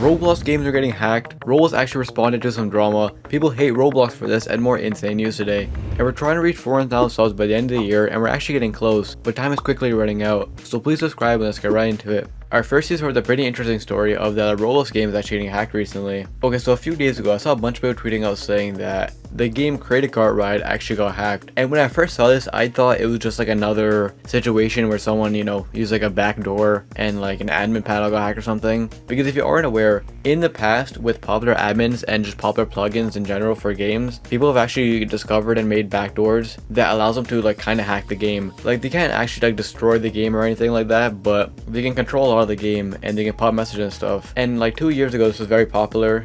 Roblox games are getting hacked, Roblox actually responded to some drama, people hate Roblox for this, and more insane news today. And we're trying to reach 400,000 subs by the end of the year, and we're actually getting close, but time is quickly running out, so please subscribe and let's get right into it. Our first is for the pretty interesting story of the Roblox game is actually getting hacked recently. Okay, so a few days ago I saw a bunch of people tweeting out saying that the game Credit Card Ride actually got hacked. And when I first saw this, I thought it was just like another situation where someone, used like a backdoor and like an admin panel got hacked or something. Because if you aren't aware, in the past with popular admins and just popular plugins in general for games, people have actually discovered and made backdoors that allows them to like kind of hack the game. Like they can't actually like destroy the game or anything like that, but they can control a lot of the game and they can pop messages and stuff. And like 2 years ago, this was very popular.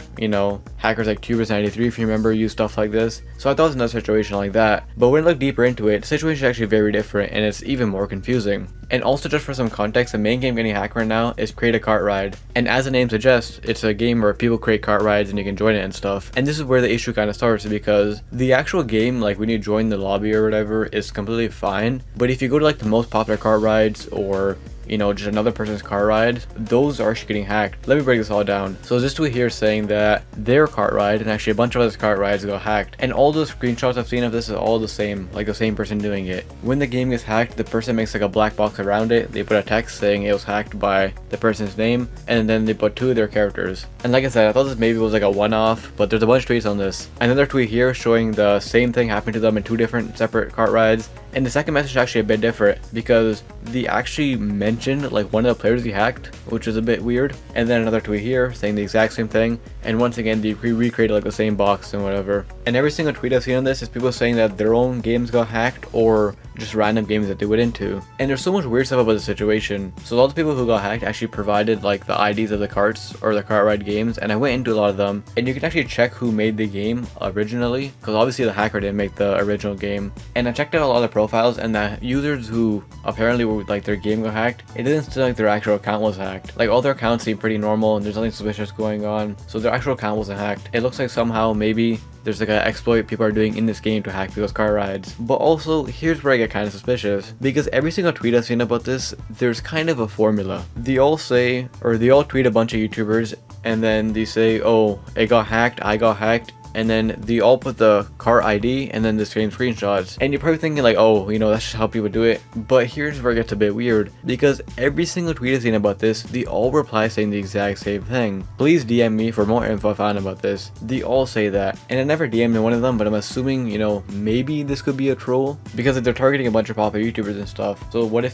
Hackers like Tubers93, if you remember, use stuff like this. So I thought it was another situation like that. But when I look deeper into it, the situation is actually very different and it's even more confusing. And also, just for some context, the main game getting hacked right now is Create a Cart Ride. And as the name suggests, it's a game where people create cart rides and you can join it and stuff. And this is where the issue kind of starts, because the actual game, like when you join the lobby or whatever, is completely fine. But if you go to like the most popular cart rides or just another person's car ride, those are actually getting hacked. Let me break this all down. So this tweet here saying that their cart ride and actually a bunch of other cart rides got hacked, and all the screenshots I've seen of this is all the same, like the same person doing it. When the game gets hacked, the person makes like a black box around it, they put a text saying it was hacked by the person's name, and then they put two of their characters. And like I said, I thought this maybe was like a one-off, but there's a bunch of tweets on this. Another tweet here showing the same thing happened to them in two different separate cart rides. And the second message is actually a bit different, because they actually mentioned like one of the players he hacked, which is a bit weird. And then another tweet here saying the exact same thing, and once again they recreated like the same box and whatever. And every single tweet I've seen on this is people saying that their own games got hacked or just random games that they went into. And there's so much weird stuff about the situation. So a lot of people who got hacked actually provided like the IDs of the carts or the cart ride games, and I went into a lot of them, and you can actually check who made the game originally, because obviously the hacker didn't make the original game. And I checked out a lot of the profiles, and the users who apparently were like their game got hacked, it didn't seem like their actual account was hacked. Like all their accounts seem pretty normal and there's nothing suspicious going on, so their actual account wasn't hacked. It looks like somehow maybe there's like an exploit people are doing in this game to hack people's car rides. But also, here's where I get kind of suspicious, because every single tweet I've seen about this, there's kind of a formula. They all say, or they all tweet a bunch of YouTubers, and then they say, oh, it got hacked, I got hacked, and then they all put the car ID and then the same screenshots. And you're probably thinking like, oh, that's just how people do it. But here's where it gets a bit weird, because every single tweet I've seen about this, they all reply saying the exact same thing. Please DM me for more info I found about this. They all say that. And I never DM'd one of them, but I'm assuming, maybe this could be a troll, because they're targeting a bunch of popular YouTubers and stuff. So what if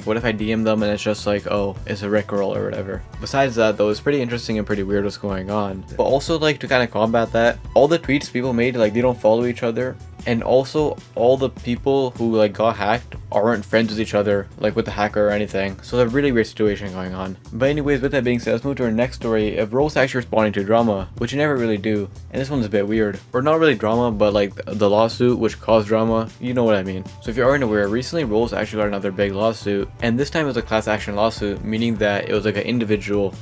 what if I DM them and it's just like, oh, it's a Rickroll or whatever. Besides that though, it's pretty interesting and pretty weird what's going on. But also, like, to kind of combat that, all the tweets people made, like, they don't follow each other, and also all the people who like got hacked aren't friends with each other, like with the hacker or anything. So there's a really weird situation going on. But anyways, with that being said, let's move to our next story of Roblox actually responding to drama, which you never really do. And this one's a bit weird, or not really drama, but like the lawsuit which caused drama, you know what I mean. So if you aren't aware, recently Roblox actually got another big lawsuit, and this time it was a class action lawsuit, meaning that it was like an individual,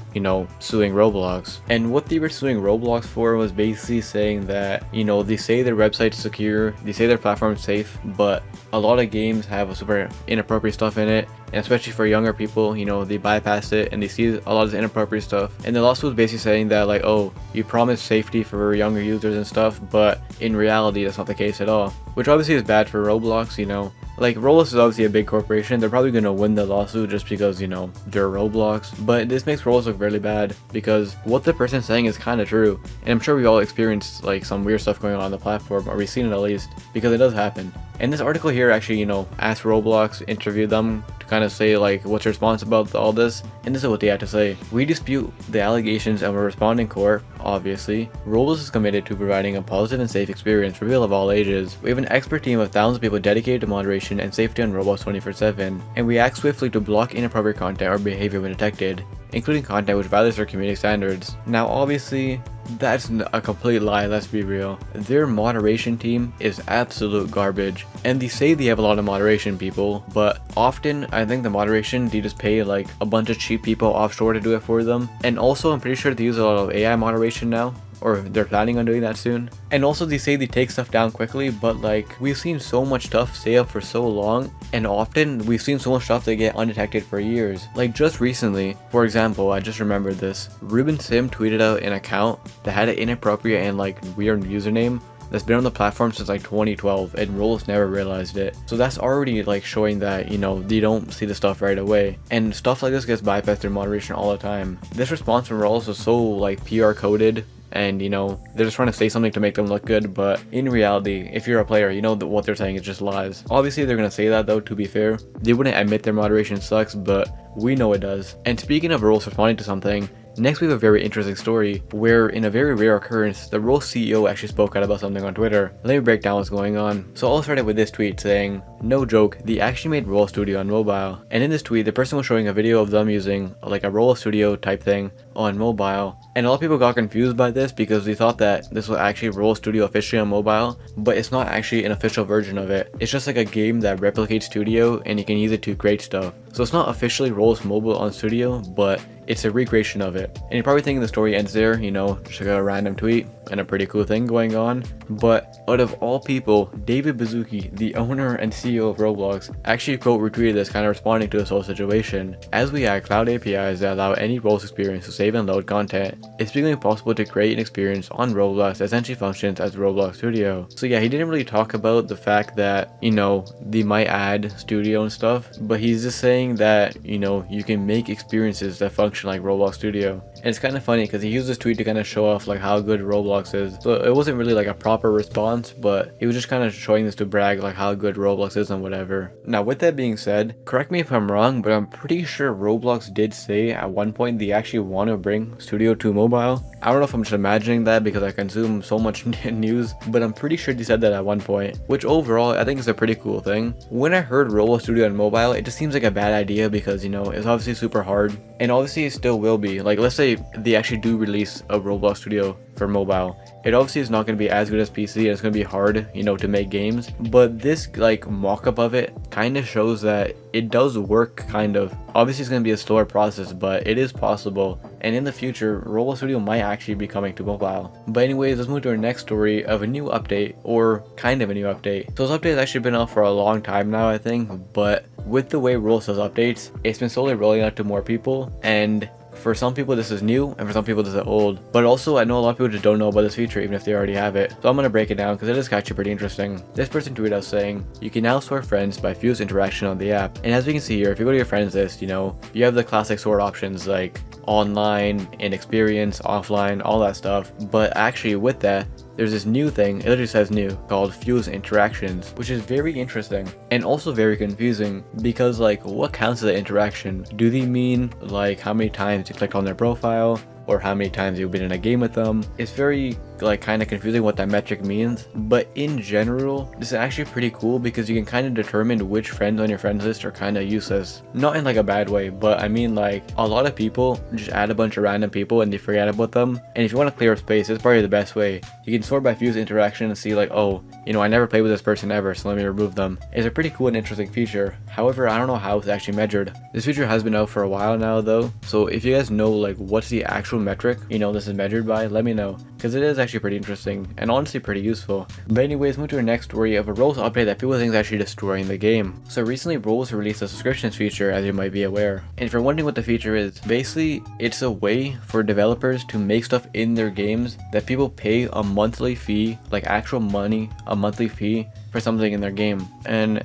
suing Roblox. And what they were suing Roblox for was basically saying that, they say their website's secure, they say their platform's safe, but a lot of games have a super inappropriate stuff in it, and especially for younger people, they bypass it and they see a lot of this inappropriate stuff. And the lawsuit was basically saying that like, oh, you promise safety for younger users and stuff, but in reality that's not the case at all, which obviously is bad for Roblox. Like, Roblox is obviously a big corporation, they're probably gonna win the lawsuit just because, they're Roblox. But this makes Roblox look really bad, because what the person's saying is kind of true. And I'm sure we've all experienced, like, some weird stuff going on the platform, or we've seen it at least, because it does happen. And this article here actually, asked Roblox, interviewed them to kind of say, like, what's your response about all this? And this is what they had to say. We dispute the allegations and we're responding in court, obviously. Roblox is committed to providing a positive and safe experience for people of all ages. We have an expert team of thousands of people dedicated to moderation and safety on Roblox 24/7, and we act swiftly to block inappropriate content or behavior when detected, including content which violates our community standards. Now obviously, that's a complete lie, let's be real. Their moderation team is absolute garbage, and they say they have a lot of moderation people, but often I think the moderation, they just pay like a bunch of cheap people offshore to do it for them. And also I'm pretty sure they use a lot of AI moderation now, or they're planning on doing that soon. And also they say they take stuff down quickly, but like we've seen so much stuff stay up for so long, and often we've seen so much stuff that get undetected for years. Like just recently, for example, I just remembered this, Ruben Sim tweeted out an account that had an inappropriate and like weird username that's been on the platform since like 2012, and Rolls never realized it. So that's already like showing that, you know, they don't see the stuff right away, and stuff like this gets bypassed through moderation all the time. This response from Rolls was so like PR coded, and you know, they're just trying to say something to make them look good, but in reality, if you're a player, you know that what they're saying is just lies. Obviously they're gonna say that though, to be fair. They wouldn't admit their moderation sucks, but we know it does. And speaking of Rolls responding to something, next we have a very interesting story where, in a very rare occurrence, the Rolls CEO actually spoke out about something on Twitter. Let me break down what's going on. So I'll start it with this tweet saying, "No joke, they actually made Rolls Studio on mobile." And in this tweet, the person was showing a video of them using like a Rolls Studio type thing on mobile. And a lot of people got confused by this because they thought that this was actually Rolls Studio officially on mobile, but it's not actually an official version of it. It's just like a game that replicates Studio and you can use it to create stuff. So it's not officially Rolls Mobile on Studio, but it's a recreation of it. And you're probably thinking the story ends there, you know, just like a random tweet and a pretty cool thing going on. But out of all people, David Baszucki, the owner and CEO of Roblox, actually quote retweeted this, kind of responding to this whole situation. "As we add cloud APIs that allow any Rolls experience to save and load content, it's becoming possible to create an experience on Roblox that essentially functions as Roblox Studio." So yeah, he didn't really talk about the fact that, you know, they might add Studio and stuff, but he's just saying that, you know, you can make experiences that function like Roblox Studio. And it's kind of funny because he used this tweet to kind of show off like how good Roblox is. So it wasn't really like a proper response, but he was just kind of showing this to brag like how good Roblox is and whatever. Now with that being said, correct me if I'm wrong, but I'm pretty sure Roblox did say at one point they actually want to bring Studio to mobile. I don't know if I'm just imagining that because I consume so much news, but I'm pretty sure they said that at one point, which overall I think is a pretty cool thing. When I heard Roblox Studio on mobile, it just seems like a bad idea because, you know, it's obviously super hard, and obviously it still will be. Like, let's say they actually do release a Roblox Studio for mobile, it obviously is not going to be as good as PC, and it's going to be hard, you know, to make games, but this like mock-up of it kind of shows that it does work, kind of. Obviously it's going to be a slower process, but it is possible, and in the future Roblox Studio might actually be coming to mobile. But anyways, let's move to our next story of a new update, or kind of a new update. So this update has actually been out for a long time now, I think, but with the way Rolls does updates, it's been slowly rolling out to more people, and for some people this is new, and for some people this is old. But also I know a lot of people just don't know about this feature even if they already have it. So I'm going to break it down because it is actually pretty interesting. This person tweeted out saying, "You can now sort friends by fused interaction on the app." And as we can see here, if you go to your friends list, you know, you have the classic sort options like online, in experience, offline, all that stuff. But actually with that, there's this new thing, it literally says new, called Fuse Interactions, which is very interesting and also very confusing because like what counts as an interaction? Do they mean like how many times you clicked on their profile, or how many times you've been in a game with them? It's very like kind of confusing what that metric means, but in general this is actually pretty cool because you can kind of determine which friends on your friends list are kind of useless. Not in like a bad way, but I mean like a lot of people just add a bunch of random people and they forget about them, and if you want to clear up space, it's probably the best way. You can sort by fused interaction and see like, oh, you know, I never played with this person ever, so let me remove them. It's a pretty cool and interesting feature. However, I don't know how it's actually measured. This feature has been out for a while now though, so if you guys know like what's the actual metric, you know, this is measured by, let me know, because it is actually pretty interesting and honestly pretty useful. But anyways, move to our next story of a Rolls update that people think is actually destroying the game. So recently Rolls released a subscriptions feature, as you might be aware, and if you're wondering what the feature is, basically it's a way for developers to make stuff in their games that people pay a monthly fee, like actual money, a monthly fee for something in their game. And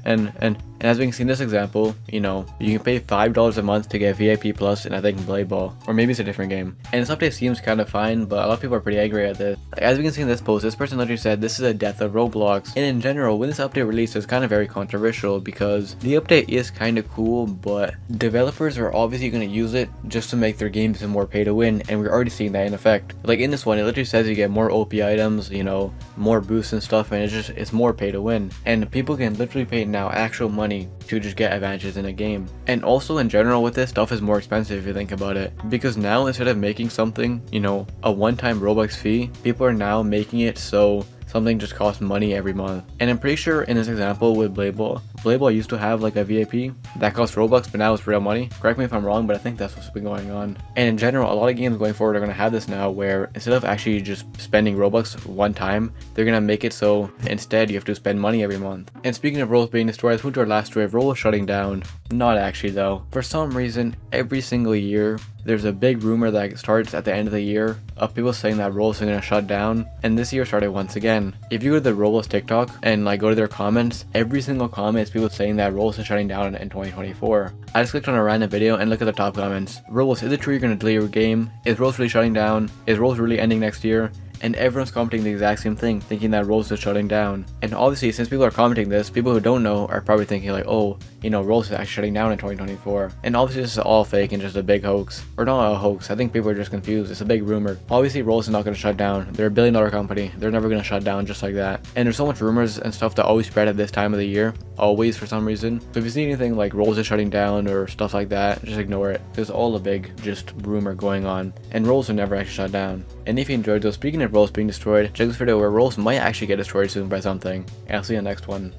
as we can see in this example, you know, you can pay $5 a month to get VIP Plus in, I think, Blade Ball, or maybe it's a different game. And this update seems kind of fine, but a lot of people are pretty angry at this. As we can see in this post, this person literally said this is a death of Roblox. And in general, when this update released, it's kind of very controversial because the update is kind of cool, but developers are obviously going to use it just to make their games more pay to win, and we're already seeing that in effect. Like in this one, it literally says you get more OP items, you know, more boosts and stuff, and it's more pay to win. And people can literally pay now actual money to just get advantages in a game. And also in general with this, stuff is more expensive if you think about it, because now instead of making something, you know, a one-time Robux fee, people are now making it so something just costs money every month. And I'm pretty sure in this example with Blade Ball, Playboy used to have like a VIP that cost Robux, but now it's real money. Correct me if I'm wrong, but I think that's what's been going on. And in general, a lot of games going forward are going to have this now, where instead of actually just spending Robux one time, they're going to make it so instead you have to spend money every month. And speaking of roles being destroyed, let's move to our last story of Roblox shutting down. Not actually though. For some reason, every single year, there's a big rumor that starts at the end of the year of people saying that Roblox is going to shut down, and this year started once again. If you go to the Roblox TikTok and like go to their comments, every single comment is people saying that Roblox is shutting down in 2024. I just clicked on a random video and look at the top comments. Roblox, is it true you're going to delay your game? Is Roblox really shutting down? Is Roblox really ending next year? And everyone's commenting the exact same thing, thinking that Roblox is shutting down. And obviously, since people are commenting this, people who don't know are probably thinking like, oh, you know, Roblox is actually shutting down in 2024. And obviously this is all fake and just a big hoax. Or not a hoax, I think people are just confused. It's a big rumor. Obviously Roblox is not going to shut down. They're a billion-dollar company. They're never going to shut down just like that. And there's so much rumors and stuff that always spread at this time of the year. Always, for some reason. So if you see anything like Roblox is shutting down or stuff like that, just ignore it. There's all a big just rumor going on. And Roblox will never actually shut down. And if you enjoyed those, speaking of Roblox being destroyed, check this video where Roblox might actually get destroyed soon by something. And I'll see you in the next one.